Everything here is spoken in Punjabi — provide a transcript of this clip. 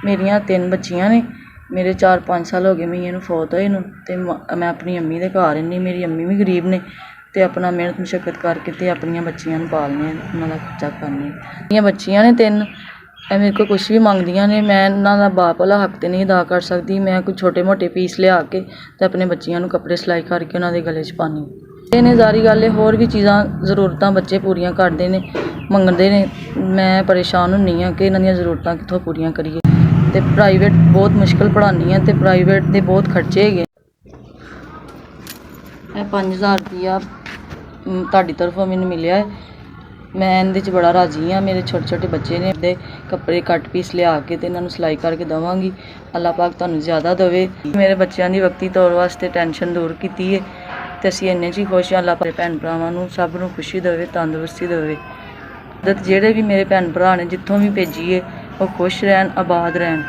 ਮੇਰੀਆਂ 3 ਬੱਚੀਆਂ ਨੇ। ਮੇਰੇ 4-5 ਸਾਲ ਹੋ ਗਏ ਮੀਆਂ ਨੂੰ ਫੌਤ ਹੋਏ ਨੂੰ ਤੇ ਮੈਂ ਆਪਣੀ ਅੰਮੀ ਦੇ ਘਰ ਰਹਿੰਦੀ। ਮੇਰੀ ਅੰਮੀ ਵੀ ਗਰੀਬ ਨੇ ਤੇ ਆਪਣਾ ਮਿਹਨਤ ਮੁਸ਼ੱਕਤ ਕਰਕੇ ਤੇ ਆਪਣੀਆਂ ਬੱਚੀਆਂ ਨੂੰ ਪਾਲਣੇ, ਉਹਨਾਂ ਦਾ ਖਰਚਾ ਕਰਨੇ। ਮੇਰੀਆਂ ਬੱਚੀਆਂ ਨੇ 3, ਇਹ ਮੇਰੇ ਕੋਲ ਕੁਛ ਵੀ ਮੰਗਦੀਆਂ ਨੇ। ਮੈਂ ਇਹਨਾਂ ਦਾ ਬਾਪ ਵਾਲਾ ਹੱਕ ਤੇ ਨਹੀਂ ਅਦਾ ਕਰ ਸਕਦੀ। ਮੈਂ ਕੋਈ ਛੋਟੇ ਮੋਟੇ ਪੀਸ ਲਿਆ ਕੇ ਤੇ ਆਪਣੇ ਬੱਚੀਆਂ ਨੂੰ ਕੱਪੜੇ ਸਿਲਾਈ ਕਰਕੇ ਉਹਨਾਂ ਦੇ ਗਲੇ 'ਚ ਪਾਉਂਦੀ। ਇਹ ਨੇ ਸਾਰੀ ਗੱਲ ਹੈ। ਹੋਰ ਵੀ ਚੀਜ਼ਾਂ ਜ਼ਰੂਰਤਾਂ ਬੱਚੇ ਪੂਰੀਆਂ ਕਰਦੇ ਨੇ, ਮੰਗਦੇ ਨੇ। ਮੈਂ ਪਰੇਸ਼ਾਨ ਹੁੰਦੀ ਹਾਂ ਕਿ ਇਹਨਾਂ ਦੀਆਂ ਜ਼ਰੂਰਤਾਂ ਕਿੱਥੋਂ ਪੂਰੀਆਂ ਕਰੀਏ। ਅਤੇ ਪ੍ਰਾਈਵੇਟ ਬਹੁਤ ਮੁਸ਼ਕਿਲ ਪੜ੍ਹਾਉਂਦੀ ਹਾਂ ਅਤੇ ਪ੍ਰਾਈਵੇਟ ਦੇ ਬਹੁਤ ਖਰਚੇ ਹੈਗੇ। ਇਹ 5000 ਰੁਪਈਆ ਤੁਹਾਡੀ ਤਰਫੋਂ ਮੈਨੂੰ ਮਿਲਿਆ। ਮੈਂ ਇਹਦੇ 'ਚ ਬੜਾ ਰਾਜ਼ੀ ਹਾਂ। ਮੇਰੇ ਛੋਟੇ ਛੋਟੇ ਬੱਚੇ ਨੇ, ਦੇ ਕੱਪੜੇ ਕੱਟ ਪੀਸ ਲਿਆ ਕੇ ਅਤੇ ਇਹਨਾਂ ਨੂੰ ਸਿਲਾਈ ਕਰਕੇ ਦੇਵਾਂਗੀ। ਅੱਲਾਹ ਪਾਕ ਤੁਹਾਨੂੰ ਜ਼ਿਆਦਾ ਦੇਵੇ। ਮੇਰੇ ਬੱਚਿਆਂ ਦੀ ਵਕਤੀ ਤੌਰ ਵਾਸਤੇ ਟੈਨਸ਼ਨ ਦੂਰ ਕੀਤੀ ਹੈ ਅਤੇ ਅਸੀਂ ਇੰਨੇ 'ਚ ਹੀ ਖੁਸ਼ ਹਾਂ। ਅੱਲਾਹ ਪਾਕ ਭੈਣ ਭਰਾਵਾਂ ਨੂੰ ਸਭ ਨੂੰ ਖੁਸ਼ੀ ਦੇਵੇ, ਤੰਦਰੁਸਤੀ ਦੇਵੇ। ਜਿਹੜੇ ਵੀ ਮੇਰੇ ਭੈਣ ਭਰਾ ਨੇ ਜਿੱਥੋਂ ਵੀ ਭੇਜੀਏ ਉਹ ਖੁਸ਼ ਰਹਿਣ, ਆਬਾਦ ਰਹਿਣ।